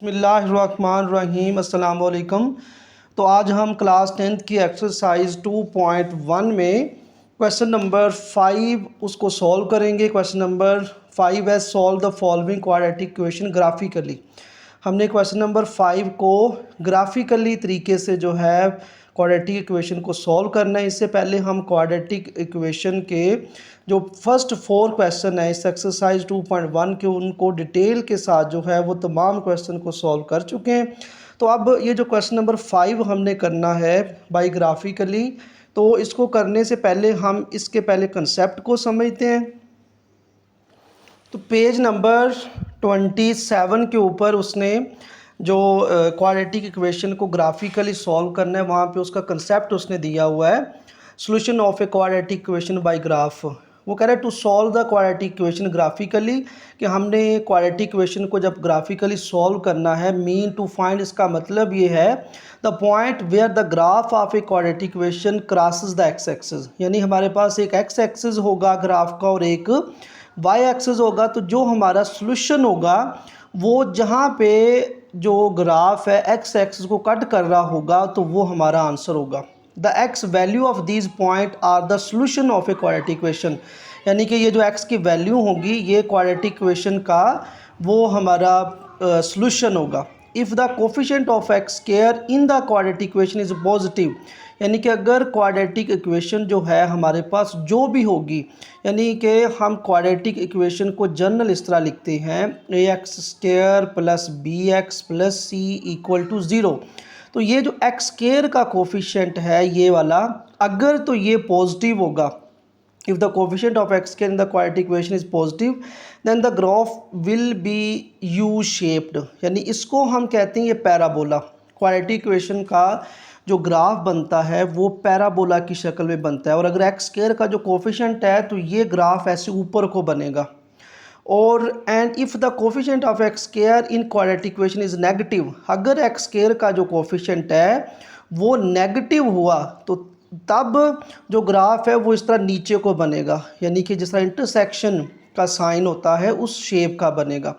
बिस्मिल्लाहिर्रहमानिर्रहीम अस्सलाम वालेकुम। तो आज हम क्लास 10th की एक्सरसाइज 2.1 में क्वेश्चन नंबर 5 उसको सॉल्व करेंगे। क्वेश्चन नंबर 5 है solve the following quadratic equation graphically. हमने क्वेश्चन नंबर 5 को ग्राफिकली तरीके से जो है क्वाड्रेटिक इक्वेशन को सॉल्व करना है। इससे पहले हम क्वाड्रेटिक इक्वेशन के जो फर्स्ट 4 क्वेश्चन है इस एक्सरसाइज 2.1 के उनको डिटेल के साथ जो है वो तमाम क्वेश्चन को सॉल्व कर चुके हैं। तो अब ये जो क्वेश्चन नंबर 5 हमने करना है बाई ग्राफिकली, तो इसको करने से पहले हम इसके पहले कंसेप्ट को समझते हैं। तो पेज नंबर 27 के ऊपर उसने जो क्वाड्रेटिक इक्वेशन को ग्राफिकली सॉल्व करना है वहाँ पे उसका कंसेप्ट उसने दिया हुआ है solution of a quadratic equation by graph. वो कह रहा है to solve the quadratic equation graphically, कि हमने क्वाड्रेटिक इक्वेशन को जब ग्राफिकली सॉल्व करना है मीन टू फाइंड, इसका मतलब ये है the point where the graph of a quadratic equation crosses the x axis. यानी हमारे पास एक एक्स एक्सिस होगा ग्राफ का और एक वाई एक्सिस होगा। तो जो हमारा सॉल्यूशन होगा वो जहाँ पे जो ग्राफ है एक्स एक्सिस को कट कर रहा होगा तो वो हमारा आंसर होगा। The x value of these point are the solution of a quadratic equation. यानी कि ये जो एक्स की वैल्यू होगी ये क्वाड्रेटिक इक्वेशन का वो हमारा सॉल्यूशन होगा। If the coefficient of x square in the quadratic equation is positive, यानी कि अगर क्वाड्रेटिक इक्वेशन जो है हमारे पास जो भी होगी, यानी कि हम क्वाड्रेटिक इक्वेशन को जनरल इस तरह लिखते हैं a x square plus b x plus c equal to zero. तो ये जो एक्स स्क्वायर का कोफिशिएंट है ये वाला, अगर तो ये पॉजिटिव होगा, if the coefficient of x square in the quadratic equation is positive then the graph will be u shaped। यानी इसको हम कहते हैं ये पैराबोला। क्वाड्रेटिक इक्वेशन का जो ग्राफ बनता है वो पैराबोला की शक्ल में बनता है। और अगर एक्स स्क्वायर का जो कोफिशिएंट है तो ये ग्राफ ऐसे ऊपर को बनेगा। और and if the coefficient of x square in quadratic equation is negative, अगर एक्स स्क्वायर का जो कोफिशिएंट है वो नेगेटिव हुआ तो तब जो ग्राफ है वो इस तरह नीचे को बनेगा, यानी कि जिस तरह इंटरसेक्शन का साइन होता है उस शेप का बनेगा।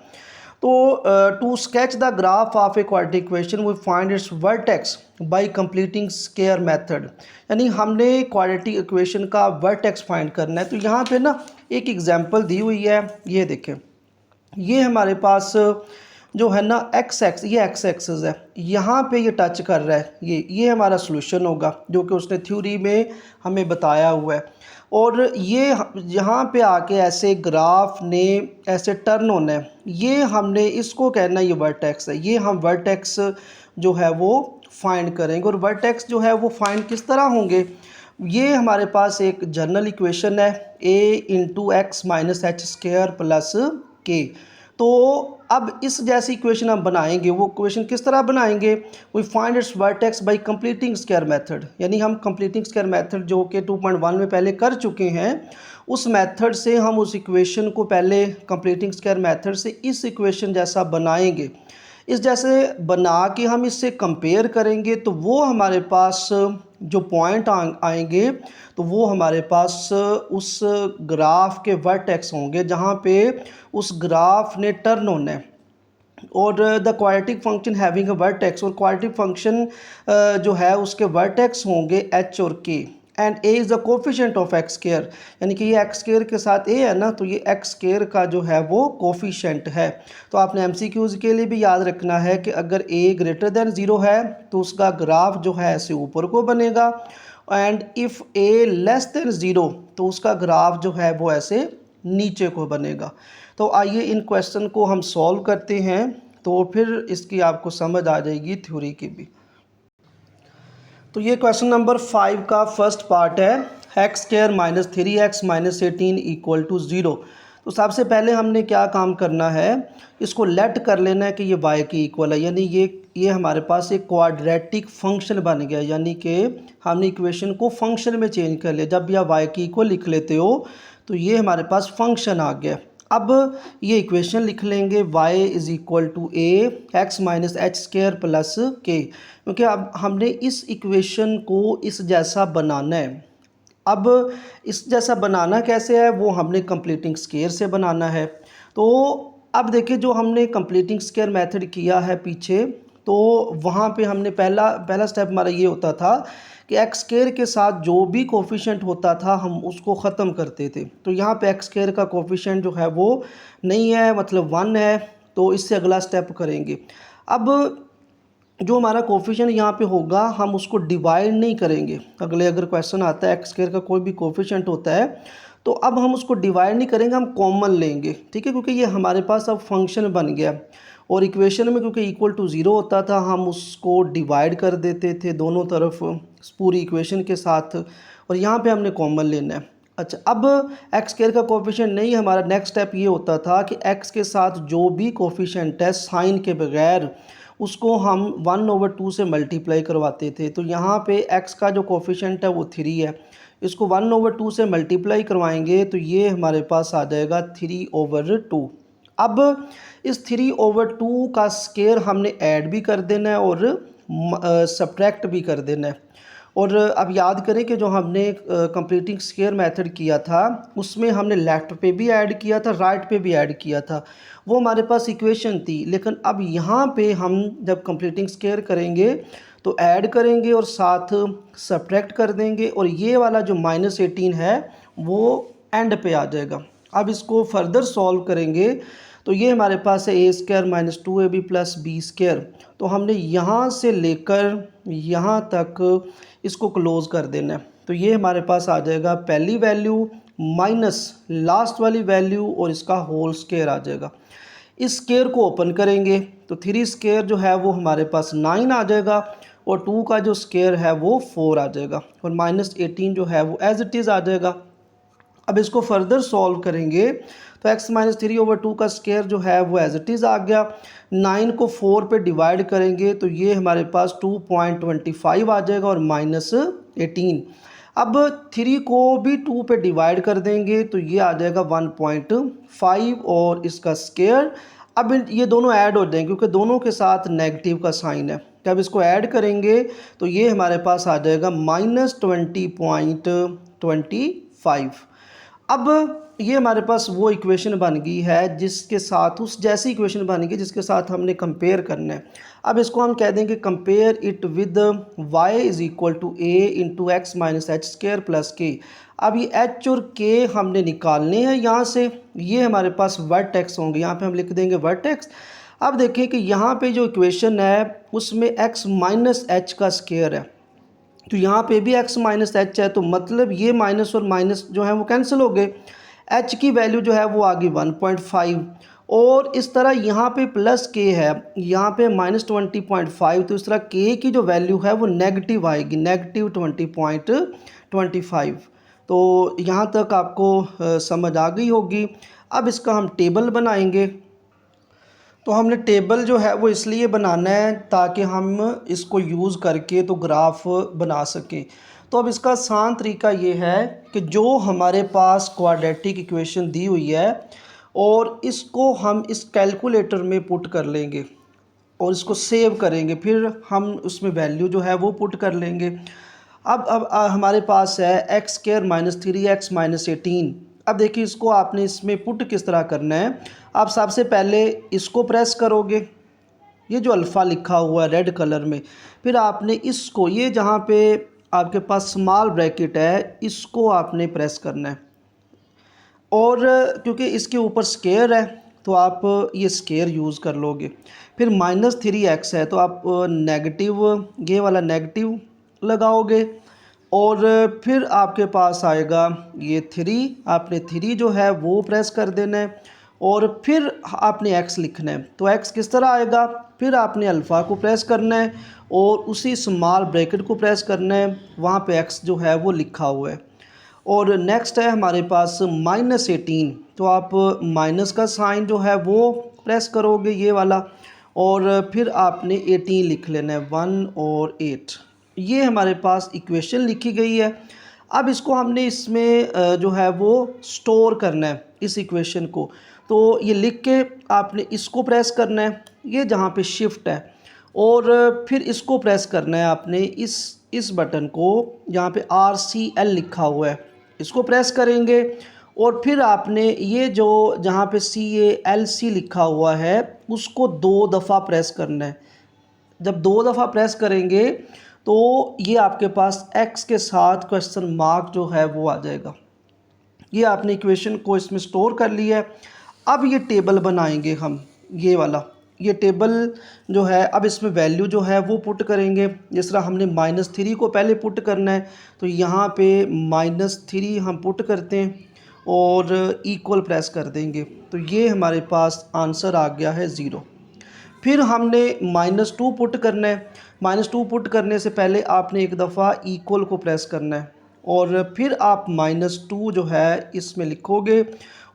तो to sketch the graph of a quadratic equation we find its vertex by completing square method. यानी हमने क्वाड्रेटिक इक्वेशन का वर्टेक्स फाइंड करना है। तो यहाँ पे ना एक एग्जांपल दी हुई है, ये देखें, ये हमारे पास जो है ना एक्स एक्स, ये एक्स एक्सिस है, यहाँ पे ये टच कर रहा है, ये हमारा सॉल्यूशन होगा जो कि उसने थ्योरी में हमें बताया हुआ है। और ये यहाँ पे आके ऐसे ग्राफ ने ऐसे टर्न होना है, ये हमने इसको कहना ये वर्टेक्स है। ये हम वर्टेक्स जो है वो फाइंड करेंगे। और वर्टेक्स जो है वो फाइंड किस तरह होंगे, ये हमारे पास एक जनरल इक्वेशन है a into x minus h square plus के। तो अब इस जैसी इक्वेशन हम बनाएंगे, वो इक्वेशन किस तरह बनाएंगे, we find its vertex by completing square method. यानी हम कंप्लीटिंग स्क्वायर मेथड जो कि 2.1 में पहले कर चुके हैं उस मेथड से हम उस इक्वेशन को पहले कंप्लीटिंग स्क्वायर मेथड से इस इक्वेशन जैसा बनाएंगे। इस जैसे बना के हम इससे कंपेयर करेंगे तो वो हमारे पास जो पॉइंट आएंगे तो वो हमारे पास उस ग्राफ के वर्टेक्स होंगे जहाँ पे उस ग्राफ ने टर्न होना है। और the quadratic function having a vertex, और क्वाड्रेटिक फंक्शन जो है उसके वर्टेक्स होंगे एच और के। And A is the coefficient of x square, यानी कि ये एक्स स्क्वायर के साथ ए है ना, तो ये एक्स स्क्वायर का जो है वो कोफिशिएंट है। तो आपने एमसीक्यूज़ के लिए भी याद रखना है कि अगर ए ग्रेटर दैन ज़ीरो है तो उसका ग्राफ जो है ऐसे ऊपर को बनेगा, and if A less than zero तो उसका ग्राफ जो है वो ऐसे नीचे को बनेगा। तो आइए इन क्वेश्चन को हम सॉल्व करते हैं तो फिर इसकी आपको समझ आ जाएगी थ्योरी की भी। तो ये क्वेश्चन नंबर 5 का फर्स्ट पार्ट है x square minus 3x minus 18 equal to zero. तो सबसे पहले हमने क्या काम करना है, इसको लेट कर लेना है कि ये y की इक्वल है। यानी ये हमारे पास एक क्वाड्रेटिक फंक्शन बन गया, यानी कि हमने इक्वेशन को फंक्शन में चेंज कर लिया। जब भी आप y की इक्वल लिख लेते हो तो ये हमारे पास फंक्शन आ गया। अब ये इक्वेशन लिख लेंगे y is equal to a x minus h square plus k, क्योंकि अब हमने इस इक्वेशन को इस जैसा बनाना है। अब इस जैसा बनाना कैसे है, वो हमने कंप्लीटिंग स्क्वायर से बनाना है। तो अब देखिए जो हमने कंप्लीटिंग स्क्वायर मेथड किया है पीछे, तो वहाँ पे हमने पहला स्टेप हमारा ये होता था कि एक्स स्क्वायर के साथ जो भी कोफिशिएंट होता था हम उसको ख़त्म करते थे। तो यहाँ पे एक्स स्क्वायर का कोफिशिएंट जो है वो नहीं है, मतलब 1 है, तो इससे अगला स्टेप करेंगे। अब जो हमारा कोफिशिएंट यहाँ पे होगा हम उसको डिवाइड नहीं करेंगे। अगर क्वेश्चन आता है एक्स स्क्वायर का कोई भी कोफिशिएंट होता है तो अब हम उसको डिवाइड नहीं करेंगे, हम कॉमन लेंगे, ठीक है, क्योंकि ये हमारे पास अब फंक्शन बन गया। और इक्वेशन में क्योंकि इक्वल टू ज़ीरो होता था हम उसको डिवाइड कर देते थे दोनों तरफ पूरी इक्वेशन के साथ, और यहाँ पे हमने कॉमन लेना है। अच्छा, अब एक्स स्क्वायर का कोफिशिएंट नहीं, हमारा नेक्स्ट स्टेप ये होता था कि एक्स के साथ जो भी कोफिशिएंट है साइन के बगैर उसको हम 1/2 से मल्टीप्लाई करवाते थे। तो यहाँ पे x का जो कोफिशिएंट है वो 3 है, इसको 1/2 से मल्टीप्लाई करवाएंगे तो ये हमारे पास आ जाएगा 3/2। अब इस 3/2 का स्क्वायर हमने ऐड भी कर देना है और सब्ट्रैक्ट भी कर देना है। और अब याद करें कि जो हमने कंप्लीटिंग स्क्वायर मेथड किया था उसमें हमने लेफ़्ट पे भी ऐड किया था, राइट पे भी ऐड किया था, वो हमारे पास इक्वेशन थी। लेकिन अब यहाँ पे हम जब कंप्लीटिंग स्क्वायर करेंगे तो ऐड करेंगे और साथ सब्ट्रैक्ट कर देंगे, और ये वाला जो -18 है वो एंड पे आ जाएगा। अब इसको फर्दर सॉल्व करेंगे तो ये हमारे पास है a² - 2ab + b²। तो हमने यहाँ से लेकर यहाँ तक इसको क्लोज़ कर देना है। तो ये हमारे पास आ जाएगा पहली वैल्यू माइनस लास्ट वाली वैल्यू और इसका होल स्क्वायर आ जाएगा। इस स्क्वायर को ओपन करेंगे तो 3² जो है वो हमारे पास 9 आ जाएगा, और 2 का जो स्क्वायर है वो 4 आ जाएगा, और -18 जो है वो एज इट इज़ आ जाएगा। अब इसको फर्दर सॉल्व करेंगे तो x - 3/2 का स्क्वायर जो है वो एज इट इज़ आ गया। 9 को 4 पे डिवाइड करेंगे तो ये हमारे पास 2.25 आ जाएगा और -18। अब 3 को भी 2 पे डिवाइड कर देंगे तो ये आ जाएगा 1.5 और इसका स्क्वायर। अब ये दोनों ऐड हो जाएंगे क्योंकि दोनों के साथ नेगेटिव का साइन है। जब इसको ऐड करेंगे तो ये हमारे पास आ जाएगा -20.25। अब ये हमारे पास वो इक्वेशन बन गई है जिसके साथ उस जैसी इक्वेशन बन गई जिसके साथ हमने कंपेयर करना है। अब इसको हम कह देंगे compare it with y = a × x - h² + k। अब ये h और k हमने निकालने हैं यहाँ से, ये हमारे पास वर्टेक्स होंगे, यहाँ पे हम लिख देंगे वर्टेक्स। अब देखें कि यहाँ पे जो इक्वेशन है उसमें x - h का स्क्वायर है, तो यहाँ पे भी x - h है, तो मतलब ये माइनस और माइनस जो है वो कैंसिल हो गए। h की वैल्यू जो है वो आ गई 1.5, और इस तरह यहाँ पे प्लस k है, यहाँ पे -20.5, तो इस तरह k की जो वैल्यू है वो नेगेटिव आएगी, -20.25। तो यहाँ तक आपको समझ आ गई होगी। अब इसका हम टेबल बनाएंगे। तो हमने टेबल जो है वो इसलिए बनाना है ताकि हम इसको यूज़ करके तो ग्राफ बना सकें। तो अब इसका आसान तरीका ये है कि जो हमारे पास क्वाड्रेटिक इक्वेशन दी हुई है और इसको हम इस कैलकुलेटर में पुट कर लेंगे और इसको सेव करेंगे, फिर हम उसमें वैल्यू जो है वो पुट कर लेंगे। अब हमारे पास है x² - 3x - 18। अब देखिए इसको आपने इसमें पुट किस तरह करना है। आप सबसे पहले इसको प्रेस करोगे, ये जो अल्फ़ा लिखा हुआ है रेड कलर में, फिर आपने इसको, ये जहाँ पे आपके पास स्मॉल ब्रैकेट है, इसको आपने प्रेस करना है। और क्योंकि इसके ऊपर स्क्वायर है तो आप ये स्क्वायर यूज़ कर लोगे। फिर -3x है तो आप नेगेटिव, ये वाला नेगेटिव लगाओगे, और फिर आपके पास आएगा ये 3, आपने 3 जो है वो प्रेस कर देना है, और फिर आपने x लिखना है। तो x किस तरह आएगा, फिर आपने अल्फ़ा को प्रेस करना है और उसी स्मॉल ब्रैकेट को प्रेस करना है, वहाँ पे x जो है वो लिखा हुआ है। और नेक्स्ट है हमारे पास -18, तो आप माइनस का साइन जो है वो प्रेस करोगे, ये वाला, और फिर आपने 18 लिख लेना है, 1 और 8। ये हमारे पास इक्वेशन लिखी गई है। अब इसको हमने इसमें जो है वो स्टोर करना है इस इक्वेशन को। तो ये लिख के आपने इसको प्रेस करना है, ये जहाँ पे शिफ्ट है, और फिर इसको प्रेस करना है आपने इस बटन को जहाँ पे RCL लिखा हुआ है, इसको प्रेस करेंगे और फिर आपने ये जो जहाँ पे CALC लिखा हुआ है उसको 2 दफ़ा प्रेस करना है। जब 2 दफ़ा प्रेस करेंगे तो ये आपके पास x के साथ क्वेश्चन मार्क जो है वो आ जाएगा। ये आपने इक्वेशन को इसमें स्टोर कर लिया है। अब ये टेबल बनाएंगे हम, ये वाला ये टेबल जो है, अब इसमें वैल्यू जो है वो पुट करेंगे। जिस तरह हमने -3 को पहले पुट करना है, तो यहाँ पे -3 हम पुट करते हैं और इक्वल प्रेस कर देंगे, तो ये हमारे पास आंसर आ गया है 0। फिर हमने -2 पुट करना है। -2 पुट करने से पहले आपने एक दफ़ा इक्वल को प्रेस करना है और फिर आप -2 जो है इसमें लिखोगे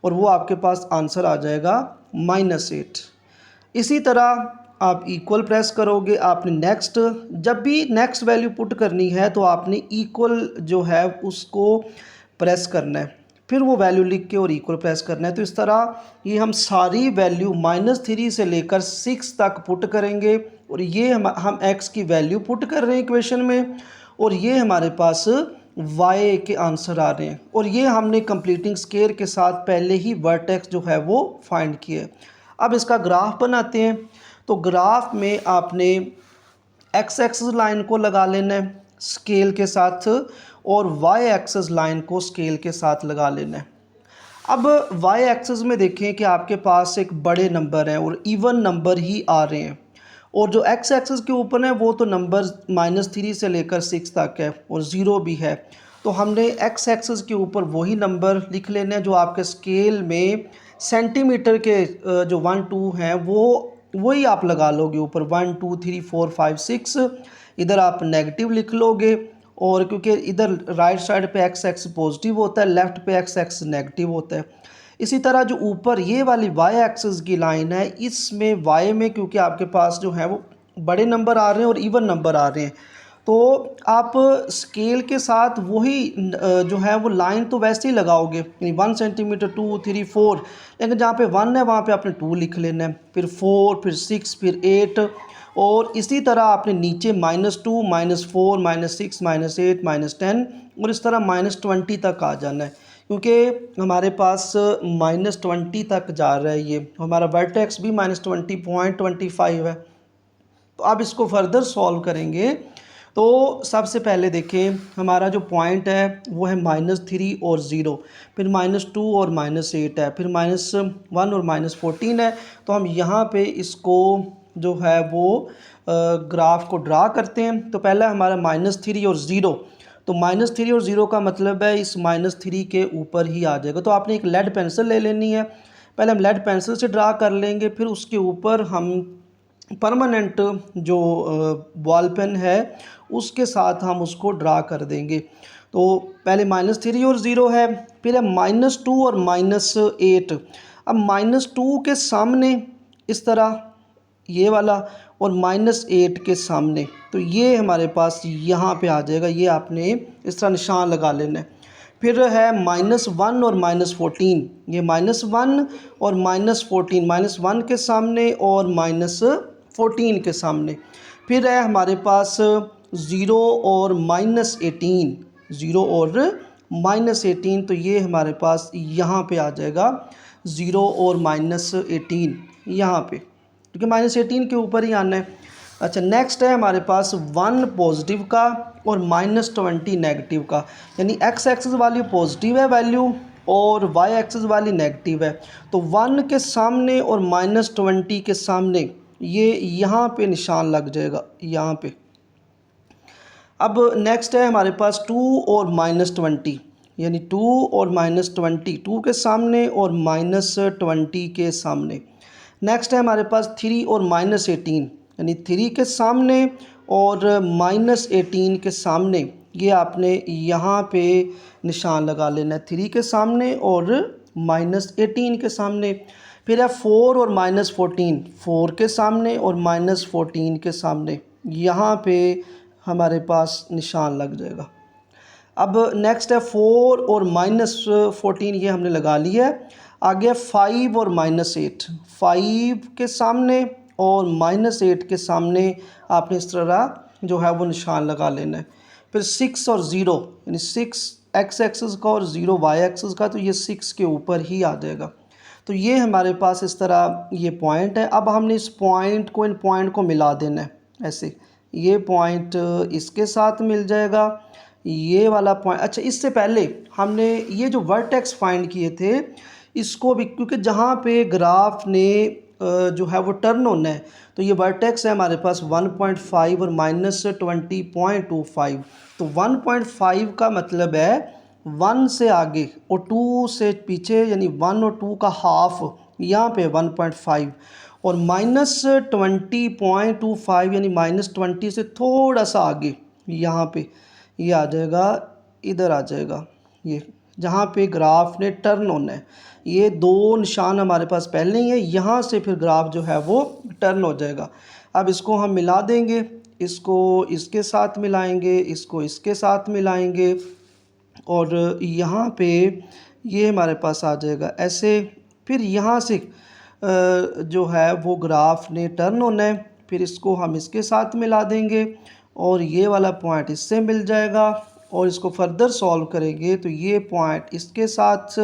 और वो आपके पास आंसर आ जाएगा -8। इसी तरह आप इक्वल प्रेस करोगे। आपने नेक्स्ट, जब भी नेक्स्ट वैल्यू पुट करनी है तो आपने इक्वल जो है उसको प्रेस करना है, फिर वो वैल्यू लिख के और इक्वल प्रेस करना है। तो इस तरह ये हम सारी वैल्यू -3 से लेकर 6 तक पुट करेंगे और ये हम x की वैल्यू पुट कर रहे हैं इक्वेशन में और ये हमारे पास y के आंसर आ रहे हैं। और ये हमने कंप्लीटिंग स्क्वायर के साथ पहले ही वर्टेक्स जो है वो फाइंड किया है। अब इसका ग्राफ बनाते हैं। तो ग्राफ में आपने x एक्सिस लाइन को लगा लेना है स्केल के साथ और y एक्सिस लाइन को स्केल के साथ लगा लेना है। अब y एक्सिस में देखें कि आपके पास एक बड़े नंबर हैं और इवन नंबर ही आ रहे हैं और जो x एक्सिस के ऊपर है वो तो नंबर -3 से लेकर 6 तक है और 0 भी है। तो हमने x एक्सिस के ऊपर वही नंबर लिख लेने हैं जो आपके स्केल में सेंटीमीटर के जो 1 2 हैं वो वही आप लगा लोगे ऊपर 1 2 3 4 5 6। इधर आप नेगेटिव लिख लोगे और क्योंकि इधर राइट साइड पे x एक्सिस पॉजिटिव होता है, लेफ़्ट पे x एक्सिस नेगेटिव होता है। इसी तरह जो ऊपर ये वाली y एक्सिस की लाइन है, इसमें y में क्योंकि आपके पास जो है वो बड़े नंबर आ रहे हैं और इवन नंबर आ रहे हैं, तो आप स्केल के साथ वही जो है वो लाइन तो वैसे ही लगाओगे, 1 सेंटीमीटर 2 3 4, लेकिन जहाँ पे 1 है वहाँ पे आपने 2 लिख लेना है, फिर 4 फिर 6 फिर 8 और इसी तरह आपने नीचे -2 -4 -6 -8 -10 और इस तरह -20 तक आ जाना है। क्योंकि हमारे पास -20 तक जा रहा है, ये हमारा वर्टेक्स भी -20.25 है। तो अब इसको फर्दर सॉल्व करेंगे। तो सबसे पहले देखें हमारा जो पॉइंट है वो है -3 और 0, फिर -2 और -8 है, फिर -1 और -14 है। तो हम यहाँ पे इसको जो है वो ग्राफ को ड्रा करते हैं। तो पहला हमारा -3 और 0, तो -3 और 0 का मतलब है इस -3 के ऊपर ही आ जाएगा। तो आपने एक लेड पेंसिल ले लेनी है। पहले हम लेड पेंसिल से ड्रा कर लेंगे, फिर उसके ऊपर हम परमानेंट जो बॉल पेन है उसके साथ हम उसको ड्रा कर देंगे। तो पहले -3 और 0 है, फिर है -2 और -8। अब -2 के सामने इस तरह ये वाला और -8 के सामने, तो ये हमारे पास यहाँ पे आ जाएगा। ये आपने इस तरह निशान लगा लेना है। फिर है -1 और -14, ये -1 और -14, -1 के सामने और -14 के सामने। फिर है हमारे पास 0 और -18, 0 और -18, तो ये हमारे पास यहाँ पे आ जाएगा 0 और -18 यहाँ पे, क्योंकि -18 के ऊपर ही आना है। अच्छा, नेक्स्ट है हमारे पास 1 पॉजिटिव का और -20 नेगेटिव का, यानी x एक्सिस वाली पॉजिटिव है वैल्यू और y एक्सिस वाली नेगेटिव है। तो 1 के सामने और -20 के सामने ये यहाँ पे निशान लग जाएगा, यहाँ पे। अब नेक्स्ट है हमारे पास 2 और -20, यानी 2 और -20, 2 के सामने और -20 के सामने। नेक्स्ट है हमारे पास 3 और -18, यानी 3 के सामने और -18 के सामने। ये आपने यहाँ पे निशान लगा लेना है, 3 के सामने और -18 के सामने। फिर है 4 और -14, 4 के सामने और -14 के सामने, यहाँ पे हमारे पास निशान लग जाएगा। अब नेक्स्ट है 4 और -14, ये हमने लगा लिया है। आगे 5 और -8, 5 के सामने और -8 के सामने आपने इस तरह जो है वो निशान लगा लेना है। फिर 6 और 0, यानी 6 एक्स एक्सिस का और 0 वाई एक्सिस का, तो ये 6 के ऊपर ही आ जाएगा। तो ये हमारे पास इस तरह ये पॉइंट है। अब हमने इस पॉइंट को, इन पॉइंट को मिला देना है ऐसे, ये पॉइंट इसके साथ मिल जाएगा, ये वाला पॉइंट। अच्छा, इससे पहले हमने ये जो वर्टेक्स फाइंड किए थे इसको भी, क्योंकि जहाँ पे ग्राफ ने जो है वो टर्न होना है, तो ये वर्टेक्स है हमारे पास 1.5 और -20.25। तो 1.5 का मतलब है 1 से आगे और 2 से पीछे, यानी 1 और 2 का हाफ यहाँ पे 1.5, और -20.25 यानी -20 से थोड़ा सा आगे यहाँ पे ये आ जाएगा, इधर आ जाएगा, ये जहाँ पे ग्राफ ने टर्न होना है। ये दो निशान हमारे पास पहले ही है, यहाँ से फिर ग्राफ जो है वो टर्न हो जाएगा। अब इसको हम मिला देंगे, इसको इसके साथ मिलाएंगे, इसको इसके साथ मिलाएंगे, और यहाँ पे ये हमारे पास आ जाएगा ऐसे। फिर यहाँ से जो है वो ग्राफ ने टर्न होना है, फिर इसको हम इसके साथ मिला देंगे और ये वाला पॉइंट इससे मिल जाएगा, और इसको फर्दर सॉल्व करेंगे तो ये पॉइंट इसके साथ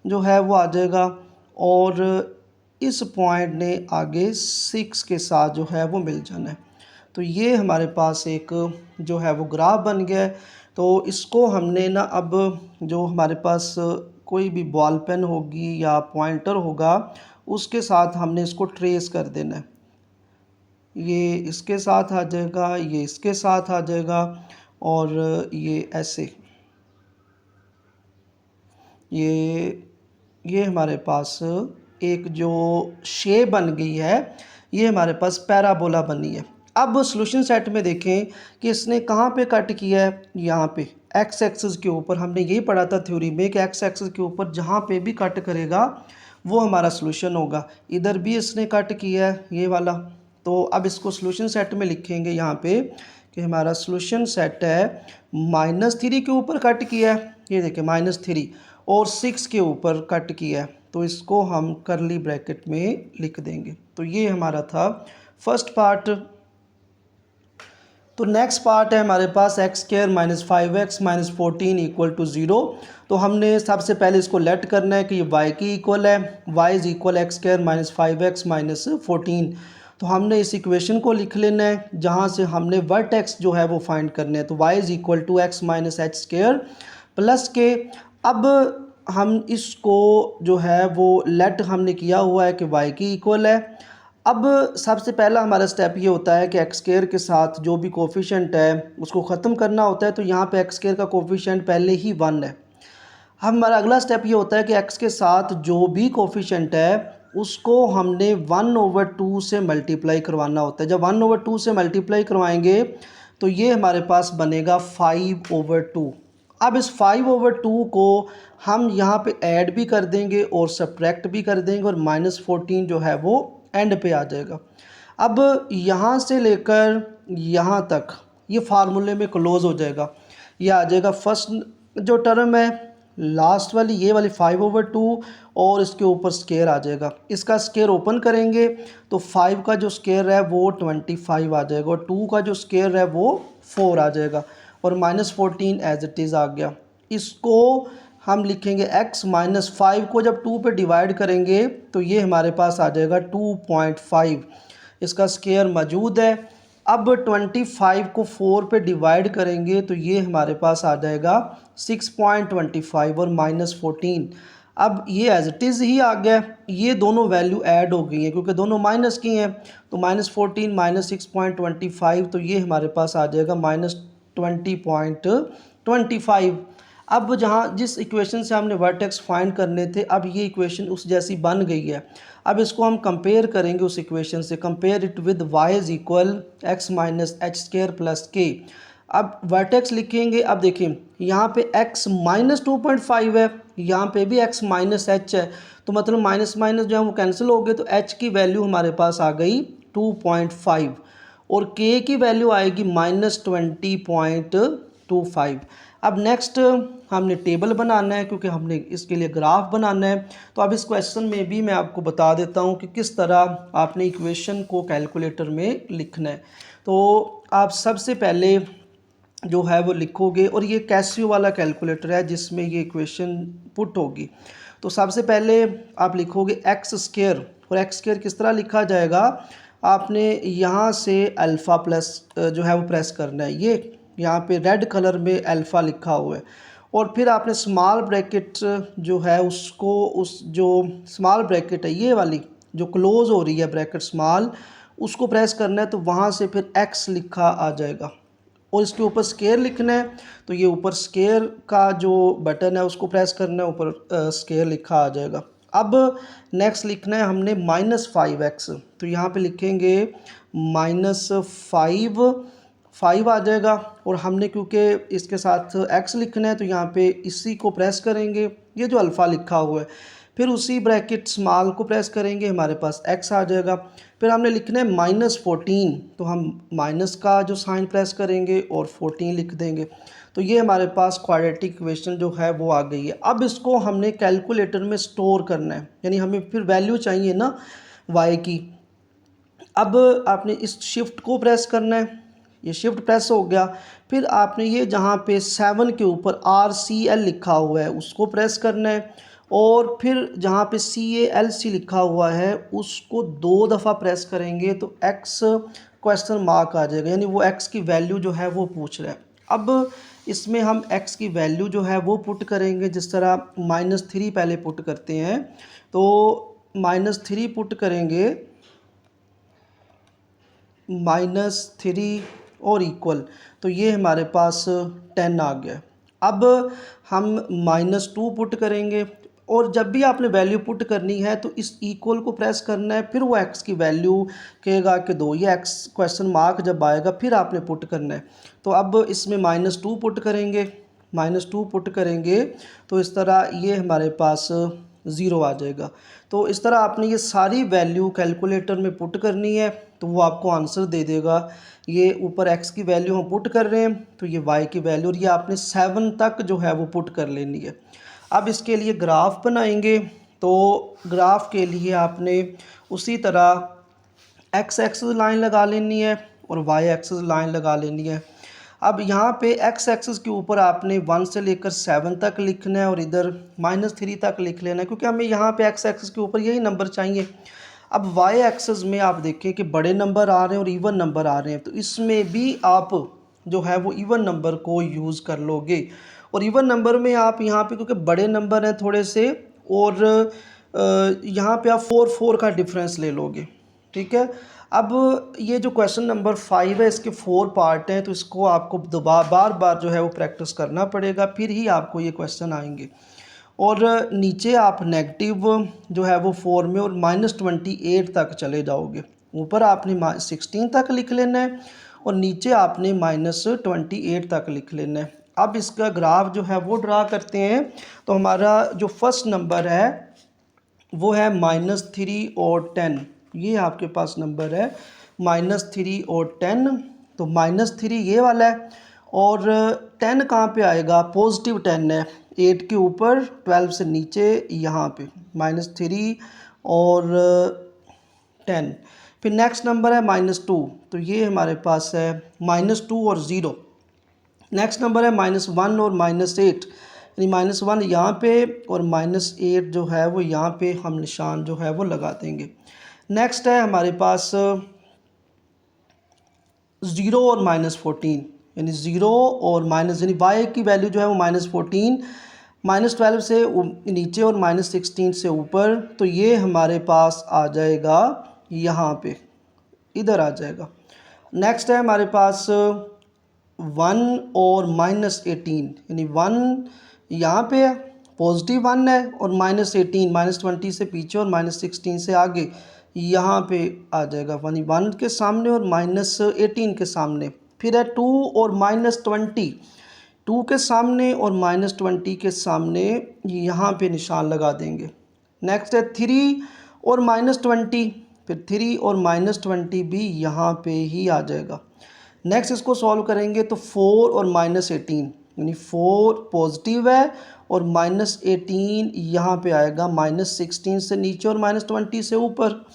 जो है वो आ जाएगा, और इस पॉइंट ने आगे 6 के साथ जो है वो मिल जाना है। तो ये हमारे पास एक जो है वो ग्राफ बन गया है। तो इसको हमने ना, अब जो हमारे पास कोई भी बॉल पेन होगी या पॉइंटर होगा उसके साथ हमने इसको ट्रेस कर देना है। ये इसके साथ आ जाएगा, ये इसके साथ आ जाएगा, और ये ऐसे, ये हमारे पास एक जो शेप बन गई है, ये हमारे पास पैराबोला बनी है। अब सॉल्यूशन सेट में देखें कि इसने कहाँ पे कट किया है, यहाँ पे एक्स एक्सिस के ऊपर। हमने यही पढ़ा था थ्योरी में कि एक्स एक्सिस के ऊपर जहाँ पे भी कट करेगा वो हमारा सॉल्यूशन होगा। इधर भी इसने कट किया है ये वाला। तो अब इसको सॉल्यूशन सेट में लिखेंगे यहाँ पे कि हमारा सॉल्यूशन सेट है -3 के ऊपर कट किया है, ये देखिए -3, और 6 के ऊपर कट किया है, तो इसको हम करली ब्रैकेट में लिख देंगे। तो ये हमारा था फर्स्ट पार्ट। तो नेक्स्ट पार्ट है हमारे पास x² - 5x - 14 = 0। तो हमने सबसे पहले इसको लेट करना है कि ये y की इक्वल है, y = x² - 5x - 14। तो हमने इस इक्वेशन को लिख लेना है जहाँ से हमने वर्टेक्स जो है वो फाइंड करने हैं। तो y = x - h² + k। अब हम इसको जो है वो लेट हमने किया हुआ है कि y की इक्वल है। अब सबसे पहला हमारा स्टेप ये होता है कि x² के साथ जो भी कोफिशिएंट है उसको ख़त्म करना होता है। तो यहाँ पे x² का कोफिशिएंट पहले ही 1 है। हमारा अगला स्टेप ये होता है कि x के साथ जो भी कोफिशिएंट है उसको हमने 1/2 से मल्टीप्लाई करवाना होता है। जब 1/2 से मल्टीप्लाई करवाएंगे तो ये हमारे पास बनेगा 5/2। अब इस 5/2 को हम यहाँ पे ऐड भी कर देंगे और सब्ट्रैक्ट भी कर देंगे, और -14 जो है वो एंड पे आ जाएगा। अब यहाँ से लेकर यहाँ तक ये फार्मूले में क्लोज हो जाएगा। ये आ जाएगा फर्स्ट जो टर्म है, लास्ट वाली ये वाली 5/2, और इसके ऊपर स्केयर आ जाएगा। इसका स्केयर ओपन करेंगे तो 5 का जो स्केयर है वो 25 आ जाएगा, और 2 का जो स्केयर है वो 4 आ जाएगा, और -14 एज इट इज़ आ गया। इसको हम लिखेंगे x - 5 को जब 2 पे डिवाइड करेंगे तो ये हमारे पास आ जाएगा 2.5। इसका स्केयर मौजूद है। अब 25 को 4 पे डिवाइड करेंगे तो ये हमारे पास आ जाएगा 6.25 और -14। अब ये एज इट इज़ ही आ गया। ये दोनों वैल्यू ऐड हो गई हैं क्योंकि दोनों माइनस की हैं। तो -14 - 6.25, तो ये हमारे पास आ जाएगा -20.25। अब जहाँ जिस इक्वेशन से हमने वर्टेक्स फाइंड करने थे, अब ये इक्वेशन उस जैसी बन गई है। अब इसको हम कंपेयर करेंगे उस इक्वेशन से। Compare it with y = x - h² + k। अब वर्टेक्स लिखेंगे। अब देखिए यहाँ पे x - 2.5 है, यहाँ पे भी x - h है, तो मतलब माइनस माइनस जो है वो कैंसिल हो गए। तो h की वैल्यू हमारे पास आ गई 2.5 और k की वैल्यू आएगी -20.25। अब नेक्स्ट हमने टेबल बनाना है क्योंकि हमने इसके लिए ग्राफ बनाना है। तो अब इस क्वेश्चन में भी मैं आपको बता देता हूँ कि किस तरह आपने इक्वेशन को कैलकुलेटर में लिखना है। तो आप सबसे पहले जो है वो लिखोगे, और ये कैसियो वाला कैलकुलेटर है जिसमें ये इक्वेशन पुट होगी। तो सबसे पहले आप लिखोगे एक्स स्क्वायर, और एक्स स्क्वायर किस तरह लिखा जाएगा, आपने यहाँ से अल्फ़ा प्लस जो है वो प्रेस करना है, ये यहाँ पे रेड कलर में अल्फ़ा लिखा हुआ है, और फिर आपने स्मॉल ब्रैकेट जो है उसको, उस जो स्मॉल ब्रैकेट है ये वाली जो क्लोज़ हो रही है ब्रैकेट स्मॉल, उसको प्रेस करना है, तो वहाँ से फिर एक्स लिखा आ जाएगा, और इसके ऊपर स्केयर लिखना है, तो ये ऊपर स्केयर का जो बटन है उसको प्रेस करना है, ऊपर स्केयर लिखा आ जाएगा। अब नेक्स्ट लिखना है हमने -5x, तो यहाँ पे लिखेंगे -5 आ जाएगा, और हमने क्योंकि इसके साथ x लिखना है तो यहाँ पे इसी को प्रेस करेंगे, ये जो अल्फ़ा लिखा हुआ है, फिर उसी ब्रैकेट स्मॉल को प्रेस करेंगे, हमारे पास x आ जाएगा। फिर हमने लिखना है -14, तो हम माइनस का जो साइन प्रेस करेंगे और 14 लिख देंगे, तो ये हमारे पास क्वाड्रेटिक इक्वेशन जो है वो आ गई है। अब इसको हमने कैलकुलेटर में स्टोर करना है, यानी हमें फिर वैल्यू चाहिए ना y की। अब आपने इस शिफ्ट को प्रेस करना है, ये शिफ्ट प्रेस हो गया, फिर आपने ये जहाँ पे 7 के ऊपर RCL लिखा हुआ है उसको प्रेस करना है, और फिर जहाँ पे CALC लिखा हुआ है उसको 2 दफ़ा प्रेस करेंगे तो x क्वेश्चन मार्क आ जाएगा, यानी वो x की वैल्यू जो है वो पूछ रहा है। अब इसमें हम x की वैल्यू जो है वो पुट करेंगे, जिस तरह -3 पहले पुट करते हैं, तो -3 पुट करेंगे, -3 और इक्वल, तो ये हमारे पास 10 आ गया। अब हम -2 पुट करेंगे, और जब भी आपने वैल्यू पुट करनी है तो इस इक्वल को प्रेस करना है, फिर वो x की वैल्यू कहेगा कि 2, ये x क्वेश्चन मार्क जब आएगा फिर आपने पुट करना है। तो अब इसमें -2 पुट करेंगे, -2 पुट करेंगे तो इस तरह ये हमारे पास 0 आ जाएगा। तो इस तरह आपने ये सारी वैल्यू कैलकुलेटर में पुट करनी है, तो वो आपको आंसर दे देगा। ये ऊपर x की वैल्यू हम पुट कर रहे हैं, तो ये y की वैल्यू, और ये आपने 7 तक जो है वो पुट कर लेनी है। अब इसके लिए ग्राफ बनाएंगे, तो ग्राफ के लिए आपने उसी तरह x एक्सिस लाइन लगा लेनी है और y एक्सिस लाइन लगा लेनी है। अब यहाँ पे x एक्सिस के ऊपर आपने 1 से लेकर 7 तक लिखना है, और इधर -3 तक लिख लेना है, क्योंकि हमें यहाँ पे x एक्सिस के ऊपर यही नंबर चाहिए। अब y एक्सिस में आप देखें कि बड़े नंबर आ रहे हैं और इवन नंबर आ रहे हैं, तो इसमें भी आप जो है वो इवन नंबर को यूज़ कर लोगे, और इवन नंबर में आप यहाँ पे क्योंकि बड़े नंबर हैं थोड़े से, और यहाँ पे आप 4 का डिफरेंस ले लोगे, ठीक है। अब ये जो क्वेश्चन नंबर 5 है इसके 4 पार्ट हैं, तो इसको आपको दोबारा बार बार जो है वो प्रैक्टिस करना पड़ेगा, फिर ही आपको ये क्वेश्चन आएंगे। और नीचे आप नेगेटिव जो है वो 4 में और -28 तक चले जाओगे, ऊपर आपने 16 तक लिख लेना है और नीचे आपने -28 तक लिख लेना है। अब इसका ग्राफ जो है वो ड्रा करते हैं, तो हमारा जो फर्स्ट नंबर है वो है -3 और 10, ये आपके पास नंबर है -3 और 10, तो -3 ये वाला है, और 10 कहाँ पे आएगा, पॉजिटिव 10 है, 8 के ऊपर 12 से नीचे यहाँ पे -3 और 10। फिर नेक्स्ट नंबर है -2, तो ये हमारे पास है -2 और 0। नेक्स्ट नंबर है -1 और -8, यानी -1 यहाँ पे और -8 जो है वो यहाँ पे हम निशान जो है वो लगा देंगे। नेक्स्ट है हमारे पास 0 और -14, यानी 0 और माइनस, यानी y की वैल्यू जो है वो -14, -12 से नीचे और -16 से ऊपर, तो ये हमारे पास आ जाएगा यहाँ पे, इधर आ जाएगा। नेक्स्ट है हमारे पास 1 और -18, यानी 1 यहाँ पे है, पॉजिटिव 1 है, और -18 -20 से पीछे और -16 से आगे यहाँ पे आ जाएगा, यानी 1 के सामने और -18 के सामने। फिर है 2 और -20, 2 के सामने और -20 के सामने यहाँ पे निशान लगा देंगे। नेक्स्ट है 3 और -20, फिर 3 और -20 भी यहाँ पे ही आ जाएगा। नेक्स्ट इसको सॉल्व करेंगे तो 4 और -18, यानी 4 पॉजिटिव है और -18 यहाँ पे आएगा, -16 से नीचे और -20 से ऊपर।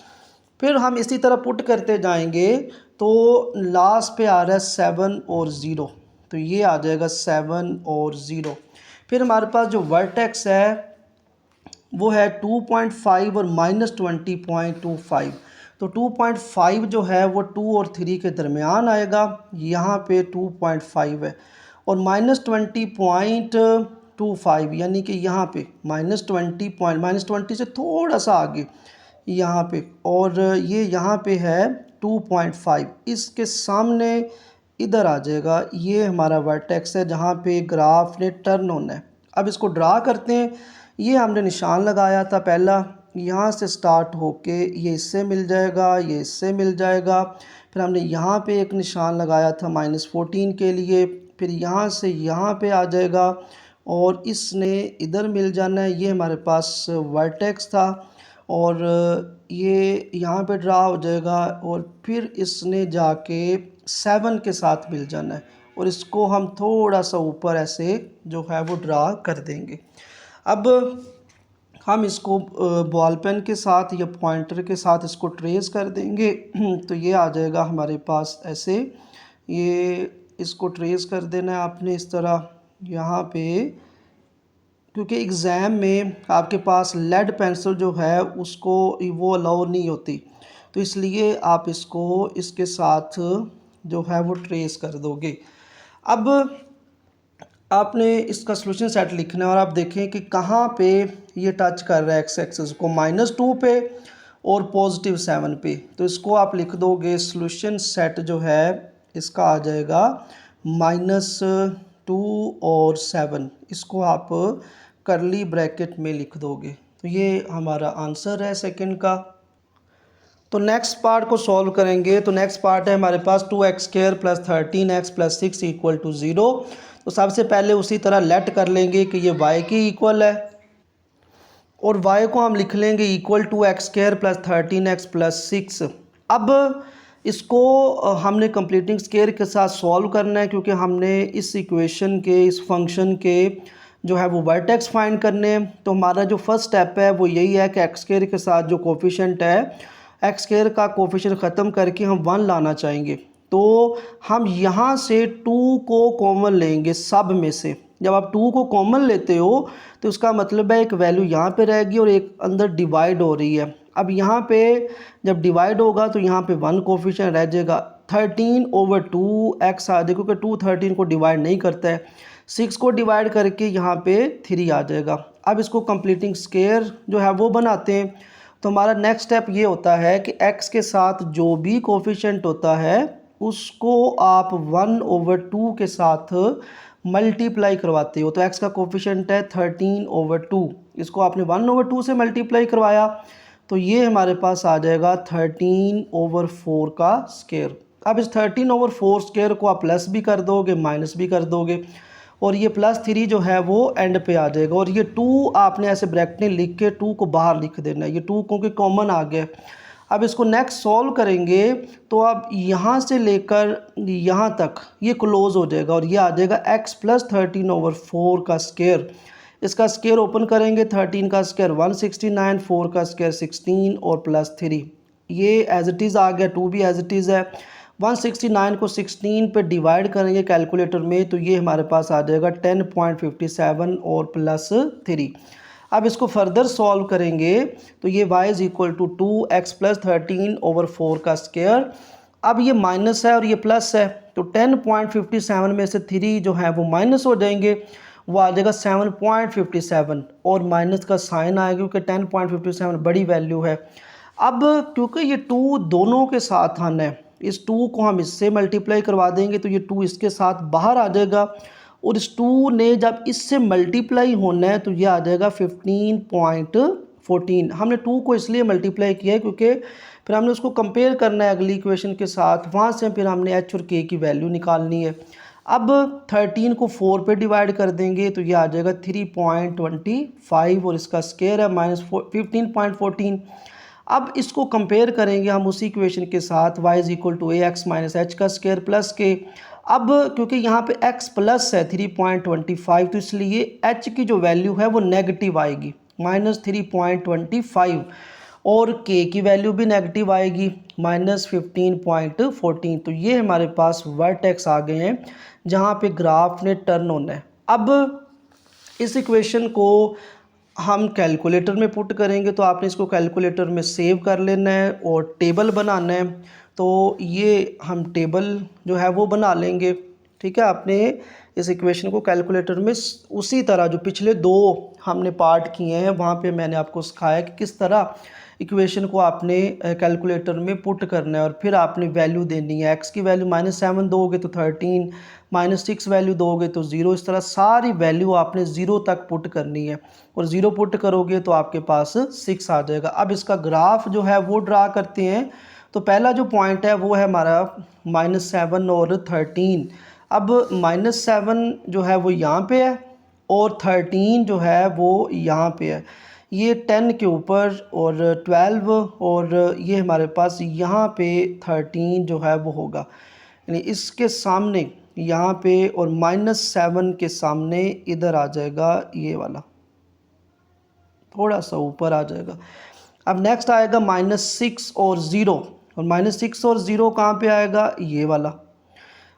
फिर हम इसी तरह पुट करते जाएंगे, तो लास्ट पे आ रहा है 7 और 0, तो ये आ जाएगा 7 और 0। फिर हमारे पास जो वर्टेक्स है वो है 2.5 और -20.25। तो 2.5 जो है वो 2 और 3 के दरमियान आएगा, यहाँ पे 2.5 है, और -20.25 यानी कि यहाँ पे -20 से थोड़ा सा आगे यहाँ पे, और ये यहाँ पे है 2.5, इसके सामने इधर आ जाएगा। ये हमारा वर्टेक्स है जहाँ पे ग्राफ ने टर्न होना है। अब इसको ड्रा करते हैं। ये हमने निशान लगाया था पहला, यहाँ से स्टार्ट होके ये इससे मिल जाएगा, ये इससे मिल जाएगा। फिर हमने यहाँ पे एक निशान लगाया था -14 के लिए, फिर यहाँ से यहाँ पे आ जाएगा और इसने इधर मिल जाना है। ये हमारे पास वर्टेक्स था और ये यहाँ पे ड्रा हो जाएगा और फिर इसने जाके 7 के साथ मिल जाना है और इसको हम थोड़ा सा ऊपर ऐसे जो है वो ड्रा कर देंगे। अब हम इसको बॉल पेन के साथ या पॉइंटर के साथ इसको ट्रेस कर देंगे तो ये आ जाएगा हमारे पास ऐसे। ये इसको ट्रेस कर देना है आपने इस तरह यहाँ पे, क्योंकि एग्ज़ाम में आपके पास लेड पेंसिल जो है उसको वो अलाउ नहीं होती, तो इसलिए आप इसको इसके साथ जो है वो ट्रेस कर दोगे। अब आपने इसका सॉल्यूशन सेट लिखना है और आप देखें कि कहाँ पे ये टच कर रहा है एक्स एक्सिस को, -2 पे और +7 पे। तो इसको आप लिख दोगे, सॉल्यूशन सेट जो है इसका आ जाएगा -2 और 7, इसको आप करली ब्रैकेट में लिख दोगे। तो ये हमारा आंसर है सेकंड का। तो नेक्स्ट पार्ट को सॉल्व करेंगे। तो नेक्स्ट पार्ट है हमारे पास 2x² + 13x + 6 = 0। तो सबसे पहले उसी तरह लेट कर लेंगे कि ये y की इक्वल है और y को हम लिख लेंगे इक्वल टू x² + 13x + 6। अब इसको हमने कंप्लीटिंग स्क्वायर के साथ सॉल्व करना है, क्योंकि हमने इस इक्वेशन के, इस फंक्शन के जो है वो वर्टेक्स फाइंड करने हैं। तो हमारा जो फर्स्ट स्टेप है वो यही है कि x² के साथ जो कोफिशिएंट है, x² का कोफिशिएंट ख़त्म करके हम 1 लाना चाहेंगे। तो हम यहाँ से 2 को कॉमन लेंगे सब में से। जब आप 2 को कॉमन लेते हो तो उसका मतलब है एक वैल्यू यहाँ पे रहेगी और एक अंदर डिवाइड हो रही है। अब यहाँ पे जब डिवाइड होगा तो यहाँ पे 1 कोफिशिएंट रह जाएगा, 13/2x आ जाएगा, क्योंकि 2 13 को डिवाइड नहीं करता है। 6 को डिवाइड करके यहाँ पे 3 आ जाएगा। अब इसको कंप्लीटिंग स्क्वायर जो है वो बनाते हैं। तो हमारा नेक्स्ट स्टेप ये होता है कि x के साथ जो भी कोफिशिएंट होता है उसको आप 1/2 के साथ मल्टीप्लाई करवाते हो। तो x का कोफिशिएंट है 13/2, इसको आपने 1/2 से मल्टीप्लाई करवाया तो ये हमारे पास आ जाएगा 13/4 का स्क्वायर। अब इस 13/4 स्क्वायर को आप प्लस भी कर दोगे, माइनस भी कर दोगे, और ये +3 जो है वो एंड पे आ जाएगा। और ये 2 आपने ऐसे ब्रैकेट में लिख के 2 को बाहर लिख देना है, ये 2 क्योंकि कॉमन आ गया। अब इसको नेक्स्ट सॉल्व करेंगे तो अब यहाँ से लेकर यहाँ तक ये क्लोज हो जाएगा और ये आ जाएगा x + 13/4 का स्क्वायर। इसका स्क्वायर ओपन करेंगे, 13 का स्क्वायर 169, 4 का स्क्वायर 16 और +3, ये एज इट इज़ आ गया, 2 भी एज इट इज़ है। 169 को 16 पे डिवाइड करेंगे कैलकुलेटर में तो ये हमारे पास आ जाएगा 10.57 और +3। अब इसको फर्दर सॉल्व करेंगे तो ये y = 2x + 13/4 का स्क्वायर। अब ये माइनस है और ये प्लस है, तो 10.57 में से 3 जो है वो माइनस हो जाएंगे, वो आ जाएगा 7.57 और माइनस का साइन आएगा क्योंकि 10.57 बड़ी वैल्यू है। अब क्योंकि ये 2 दोनों के साथ आना है, इस 2 को हम इससे मल्टीप्लाई करवा देंगे तो ये 2 इसके साथ बाहर आ जाएगा और इस 2 ने जब इससे मल्टीप्लाई होना है तो ये आ जाएगा 15.14। हमने 2 को इसलिए मल्टीप्लाई किया है क्योंकि फिर हमने उसको कंपेयर करना है अगली इक्वेशन के साथ, वहाँ से फिर हमने h और k की वैल्यू निकालनी है। अब 13 को 4 पे डिवाइड कर देंगे तो ये आ जाएगा 3.25 और इसका स्क्वायर है -15.14। अब इसको कंपेयर करेंगे हम उसी इक्वेशन के साथ, y = ax - h का स्क्वायर प्लस के। अब क्योंकि यहाँ पे x प्लस है 3.25 तो इसलिए h की जो वैल्यू है वो नेगेटिव आएगी, -3.25, और k की वैल्यू भी नेगेटिव आएगी, -15.14। तो ये हमारे पास वर्टेक्स आ गए हैं जहाँ पे ग्राफ ने टर्न होना है। अब इस इक्वेशन को हम कैलकुलेटर में पुट करेंगे, तो आपने इसको कैलकुलेटर में सेव कर लेना है और टेबल बनाना है। तो ये हम टेबल जो है वो बना लेंगे, ठीक है। आपने इस इक्वेशन को कैलकुलेटर में उसी तरह जो पिछले दो हमने पार्ट किए हैं वहाँ पे मैंने आपको सिखाया कि किस तरह इक्वेशन को आपने कैलकुलेटर में पुट करना है, और फिर आपने वैल्यू देनी है। एक्स की वैल्यू -7 दोगे तो 13, -6 वैल्यू दोगे तो 0। इस तरह सारी वैल्यू आपने 0 तक पुट करनी है, और 0 पुट करोगे तो आपके पास 6 आ जाएगा। अब इसका ग्राफ जो है वो ड्रा करते हैं। तो पहला जो पॉइंट है वो है हमारा -7 और 13। अब -7 जो है वो यहाँ पे है और 13 जो है वो यहाँ पे है। ये 10 के ऊपर और 12, और ये हमारे पास यहाँ पे 13 जो है वो होगा, यानी इसके सामने यहाँ पे, और -7 के सामने इधर आ जाएगा ये वाला, थोड़ा सा ऊपर आ जाएगा। अब नेक्स्ट आएगा -6 और 0, और -6 और 0 कहाँ पे आएगा, ये वाला।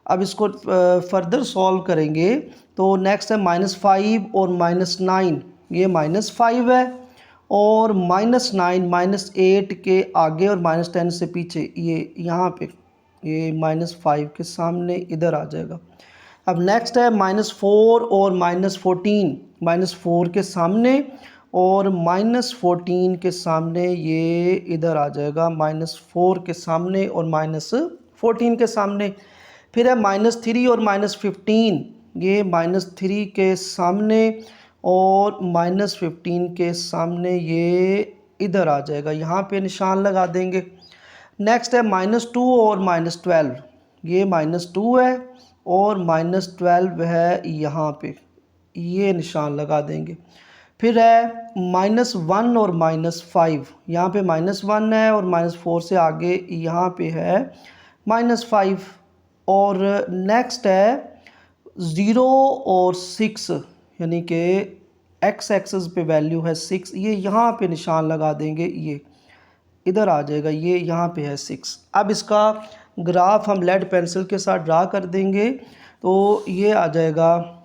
अब इसको फर्दर सॉल्व करेंगे तो नेक्स्ट है -5 और -9। ये -5 है और -9 -8 के आगे और -10 से पीछे, ये यहाँ पे ये -5 के सामने इधर आ जाएगा। अब नेक्स्ट है -4 और -14। -4 के सामने और -14 के सामने, ये इधर आ जाएगा। -4 के सामने और -14 के सामने। फिर है -3 और -15। ये -3 के सामने और -15 के सामने, ये इधर आ जाएगा, यहाँ पे निशान लगा देंगे। नेक्स्ट है -2 और -12। ये -2 है और -12 है यहाँ पे, ये निशान लगा देंगे। फिर है -1 और -5। यहाँ पे -1 है और -4 से आगे यहाँ पे है -5। और नेक्स्ट है 0 और 6, यानी कि एक्स एक्सिस पे वैल्यू है 6। ये यहाँ पे निशान लगा देंगे, ये इधर आ जाएगा, ये यहाँ पे है 6। अब इसका ग्राफ हम लेड पेंसिल के साथ ड्रा कर देंगे। तो ये आ जाएगा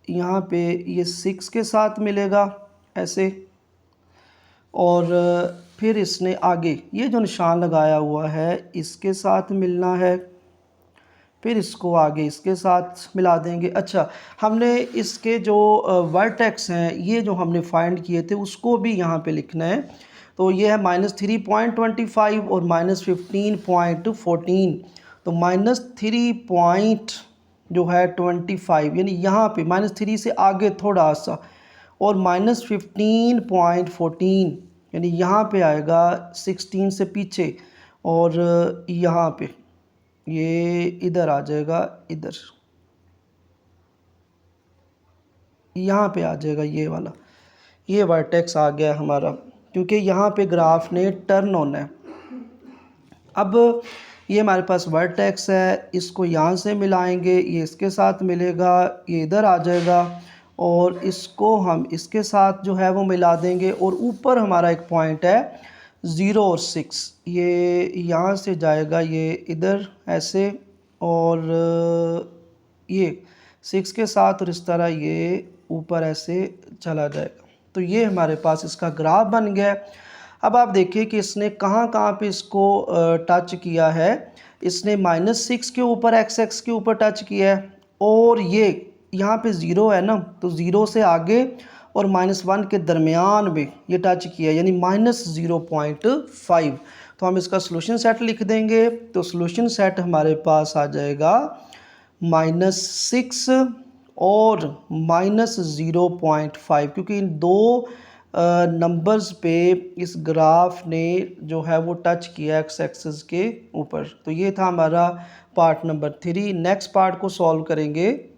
यहाँ पे, ये 6 के साथ मिलेगा ऐसे, और फिर इसने आगे ये जो निशान लगाया हुआ है इसके साथ मिलना है, फिर इसको आगे इसके साथ मिला देंगे। अच्छा, हमने इसके जो वर्टेक्स हैं ये जो हमने फाइंड किए थे उसको भी यहाँ पे लिखना है। तो ये है -3.25 और -15.14। तो -3 जो है 25, यानी यहाँ पे -3 से आगे थोड़ा सा, और -15.14 यानी यहाँ पे आएगा 16 से पीछे, और यहाँ पे ये इधर आ जाएगा, इधर यहाँ पे आ जाएगा ये वाला। ये वर्टेक्स आ गया हमारा, क्योंकि यहाँ पे ग्राफ ने टर्न होना है। अब ये हमारे पास वर्टेक्स है, इसको यहाँ से मिलाएंगे, ये इसके साथ मिलेगा, ये इधर आ जाएगा, और इसको हम इसके साथ जो है वो मिला देंगे। और ऊपर हमारा एक पॉइंट है 0 और 6, ये यहाँ से जाएगा ये इधर ऐसे, और ये 6 के साथ, और इस तरह ये ऊपर ऐसे चला जाएगा। तो ये हमारे पास इसका ग्राफ बन गया। अब आप देखिए कि इसने कहाँ कहाँ पे इसको टच किया है। इसने -6 के ऊपर x के ऊपर टच किया है, और ये यहाँ पे 0 है ना, तो 0 से आगे और -1 के दरमियान में ये टच किया है, यानी -0.5। तो हम इसका सोल्यूशन सेट लिख देंगे। तो सोल्यूशन सेट हमारे पास आ जाएगा -6 और -0.5, क्योंकि इन दो नंबर्स पे इस ग्राफ ने जो है वो टच किया एक्स एक्सिस के ऊपर। तो ये था हमारा पार्ट नंबर 3। नेक्स्ट पार्ट को सॉल्व करेंगे।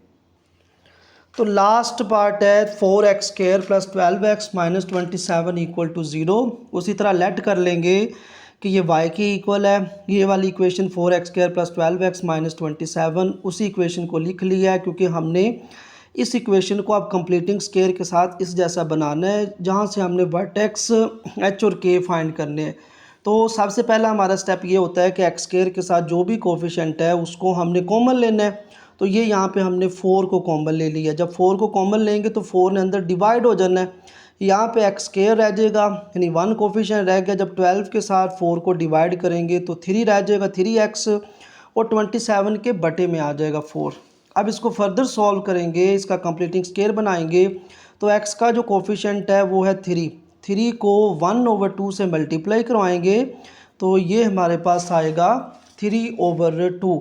तो लास्ट पार्ट है 4x² + 12x - 27 = 0। उसी तरह लेट कर लेंगे कि ये y के इक्वल है। ये वाली इक्वेशन 4x² + 12x - 27, उसी इक्वेशन को लिख लिया है, क्योंकि हमने इस इक्वेशन को अब कंप्लीटिंग स्केयर के साथ इस जैसा बनाना है, जहाँ से हमने वर्टेक्स h और k फाइंड करने हैं। तो सबसे पहला हमारा स्टेप ये होता है कि एक्स स्क्वायर के साथ जो भी कोफिशिएंट है उसको हमने कॉमन लेना है। तो ये यहाँ पे हमने 4 को कॉमन ले लिया। जब 4 को कॉमन लेंगे तो 4 ने अंदर डिवाइड हो जाना है। यहाँ पे एक्स स्क्वायर रह जाएगा, यानी 1 कोफिशिएंट रह गया। जब 12 के साथ 4 को डिवाइड करेंगे तो 3 रह जाएगा, 3x, और 27 के बटे में आ जाएगा 4। अब इसको फर्दर सॉल्व करेंगे, इसका कंप्लीटिंग स्क्वायर बनाएंगे। तो x का जो कोफिशिएंट है वो है 3 को 1/2 से मल्टीप्लाई करवाएंगे तो ये हमारे पास आएगा 3/2।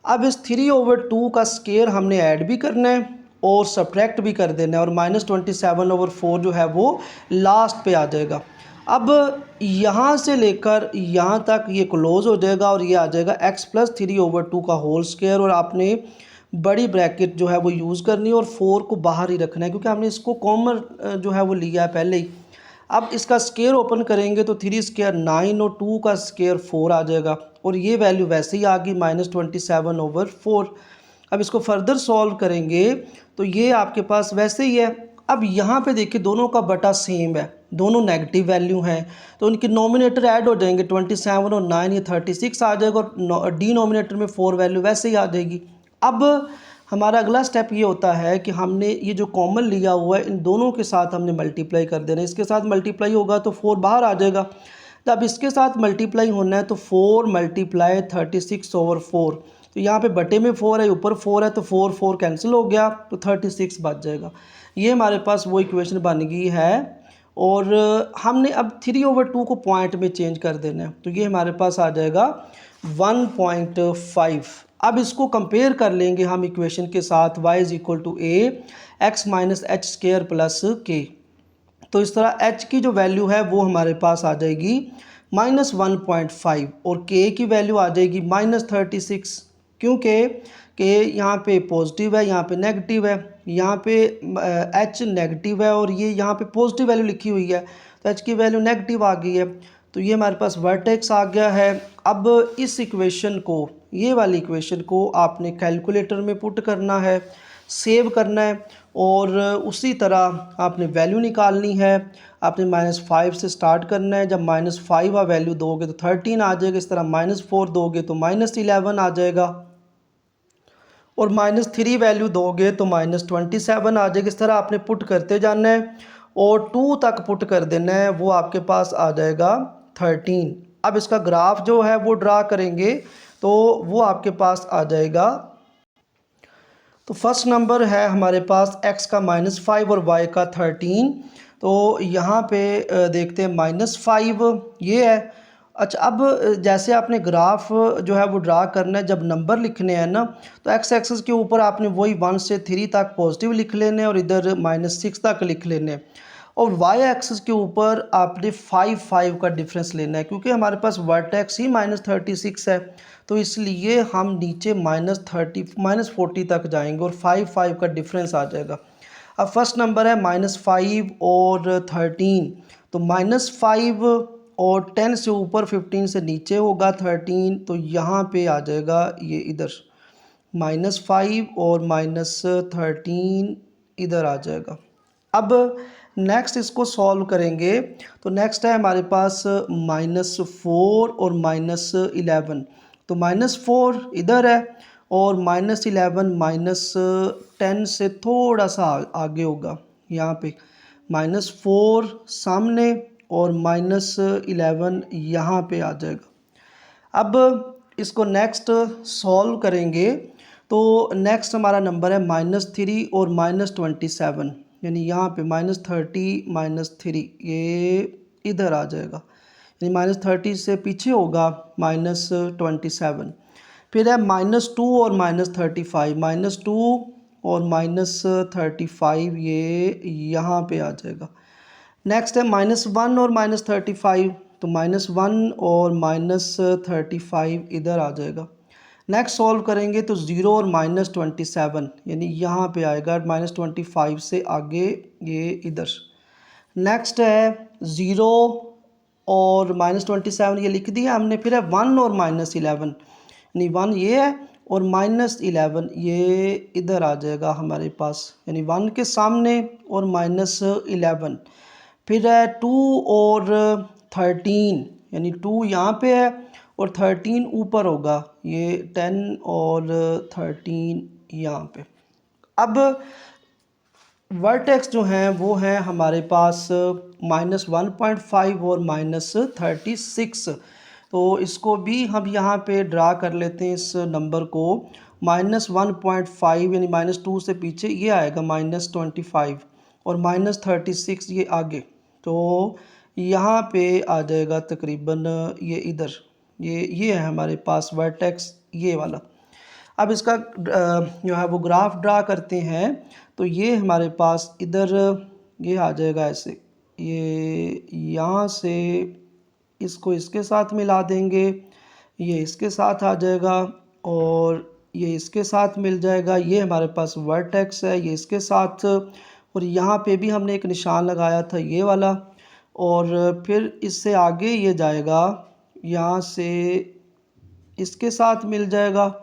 अब इस 3/2 का स्क्वायर हमने ऐड भी करना है और सब्ट्रैक्ट भी कर देना है, और -27/4 जो है वो लास्ट पे आ जाएगा। अब यहाँ से लेकर यहाँ तक ये क्लोज हो जाएगा और ये आ जाएगा x + 3/2 का होल स्क्वायर, और आपने बड़ी ब्रैकेट जो है वो यूज़ करनी है और 4 को बाहर ही रखना है क्योंकि हमने इसको कॉमन जो है वो लिया है पहले ही। अब इसका स्क्वायर ओपन करेंगे तो 3² 9 और 2 का स्क्वायर 4 आ जाएगा, और ये वैल्यू वैसे ही आ गई -27/4। अब इसको फर्दर सॉल्व करेंगे तो ये आपके पास वैसे ही है। अब यहाँ पे देखिए दोनों का बटा सेम है, दोनों नेगेटिव वैल्यू हैं, तो उनके नोमिनेटर ऐड हो जाएंगे। 27 और 9 ये 36 आ जाएगा, और डिनोमिनेटर में 4 वैल्यू वैसे ही आ जाएगी। अब हमारा अगला स्टेप ये होता है कि हमने ये जो कॉमन लिया हुआ है इन दोनों के साथ हमने मल्टीप्लाई कर देना है। इसके साथ मल्टीप्लाई होगा तो 4 बाहर आ जाएगा। जब इसके साथ मल्टीप्लाई होना है तो 4 × 36/4, तो यहाँ पे बटे में 4 है, ऊपर 4 है, तो 4 कैंसिल हो गया तो 36 बच जाएगा। ये हमारे पास वो इक्वेशन बन गई है। और हमने अब 3/2 को पॉइंट में चेंज कर देना है, तो ये हमारे पास आ जाएगा 1.5। अब इसको कंपेयर कर लेंगे हम इक्वेशन के साथ y = a x - h² + k। तो इस तरह h की जो वैल्यू है वो हमारे पास आ जाएगी -1.5 और k की वैल्यू आ जाएगी -36, क्योंकि के यहाँ पे पॉजिटिव है, यहाँ पे नेगेटिव है, यहाँ पे h नेगेटिव है और ये यहाँ पे पॉजिटिव वैल्यू लिखी हुई है, तो h की वैल्यू नेगेटिव आ गई है, तो ये हमारे पास वर्टेक्स आ गया है। अब इस इक्वेशन को, ये वाली इक्वेशन को आपने कैलकुलेटर में पुट करना है, सेव करना है, और उसी तरह आपने वैल्यू निकालनी है। आपने -5 से स्टार्ट करना है। जब -5 वैल्यू दोगे तो 13 आ जाएगा, इस तरह -4 दोगे तो -11 आ जाएगा, और -3 वैल्यू दोगे तो -27 आ जाएगी। इस तरह आपने पुट करते जाना है और 2 तक पुट कर देना है, वो आपके पास आ जाएगा 13। अब इसका ग्राफ जो है वो ड्रा करेंगे तो वो आपके पास आ जाएगा। तो फर्स्ट नंबर है हमारे पास x का -5 और y का 13। तो यहाँ पे देखते हैं -5 ये है। अच्छा, अब जैसे आपने ग्राफ जो है वो ड्रा करना है, जब नंबर लिखने हैं ना तो x एक्सिस के ऊपर आपने वही 1 से 3 तक पॉजिटिव लिख लेने और इधर -6 तक लिख लेने, और y एक्सिस के ऊपर आपने 5 का डिफरेंस लेना है, क्योंकि हमारे पास वर्टेक्स ही -36 है, तो इसलिए हम नीचे -40 तक जाएंगे और 5 का डिफरेंस आ जाएगा। अब फर्स्ट नंबर है -5 और 13, तो -5 और 10 से ऊपर 15 से नीचे होगा 13, तो यहाँ पे आ जाएगा ये इधर -5 और -13 इधर आ जाएगा। अब नेक्स्ट इसको सॉल्व करेंगे तो नेक्स्ट है हमारे पास -4 और -11, तो -4 इधर है और -11 -10 से थोड़ा सा आगे होगा, यहाँ पे -4 सामने और -11 यहाँ पे आ जाएगा। अब इसको नेक्स्ट सॉल्व करेंगे तो नेक्स्ट हमारा नंबर है -3 और -27, यानी यहाँ पे -30 -3 ये इधर आ जाएगा, यानी -30 से पीछे होगा -27। फिर है -2 और -35, -2 और -35 ये यहाँ पे आ जाएगा। नेक्स्ट है -1 और -35, तो -1 और -35 इधर आ जाएगा। नेक्स्ट सॉल्व करेंगे तो 0 और -27, यानी यहाँ पे आएगा, -25 से आगे ये इधर। नेक्स्ट है 0 और -27 ये लिख दिया हमने। फिर है 1 और -11, यानी 1 ये है और -11 ये इधर आ जाएगा हमारे पास, यानी 1 के सामने और -11। फिर है 2 और 13, यानी 2 यहाँ पे है और 13 ऊपर होगा, ये 10 और 13 यहाँ पे। अब वर्टेक्स जो हैं वो हैं हमारे पास -1.5 और -36। तो इसको भी हम यहाँ पे ड्रा कर लेते हैं, इस नंबर को। -1.5 यानी -2 से पीछे ये आएगा -25 और -36 ये आगे। तो यहाँ पे आ जाएगा तकरीबन ये इधर, ये है हमारे पास वर्टेक्स ये वाला। अब इसका जो है वो ग्राफ ड्रा करते हैं, तो ये हमारे पास इधर ये आ जाएगा ऐसे, ये यहाँ से इसको इसके साथ मिला देंगे, ये इसके साथ आ जाएगा और ये इसके साथ मिल जाएगा। ये हमारे पास वर्टेक्स है, ये इसके साथ, और यहाँ पे भी हमने एक निशान लगाया था ये वाला, और फिर इससे आगे ये जाएगा, यहाँ से इसके साथ मिल जाएगा,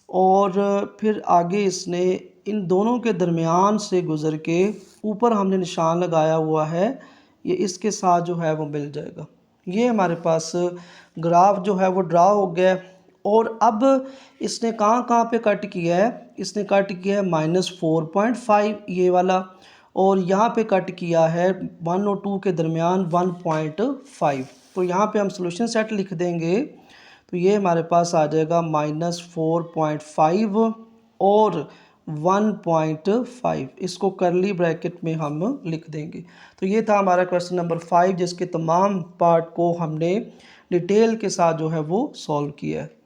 और फिर आगे इसने इन दोनों के दरमियान से गुज़र के ऊपर हमने निशान लगाया हुआ है, ये इसके साथ जो है वो मिल जाएगा। ये हमारे पास ग्राफ जो है वो ड्रा हो गया। और अब इसने कहाँ कहाँ पे कट किया है, इसने कट किया है -4.5 ये वाला, और यहाँ पे कट किया है 1 और 2 के दरमियान 1.5। तो यहाँ पे हम सॉल्यूशन सेट लिख देंगे, तो ये हमारे पास आ जाएगा -4.5 और 1.5, इसको करली ब्रैकेट में हम लिख देंगे। तो ये था हमारा क्वेश्चन नंबर 5, जिसके तमाम पार्ट को हमने डिटेल के साथ जो है वो सॉल्व किया है।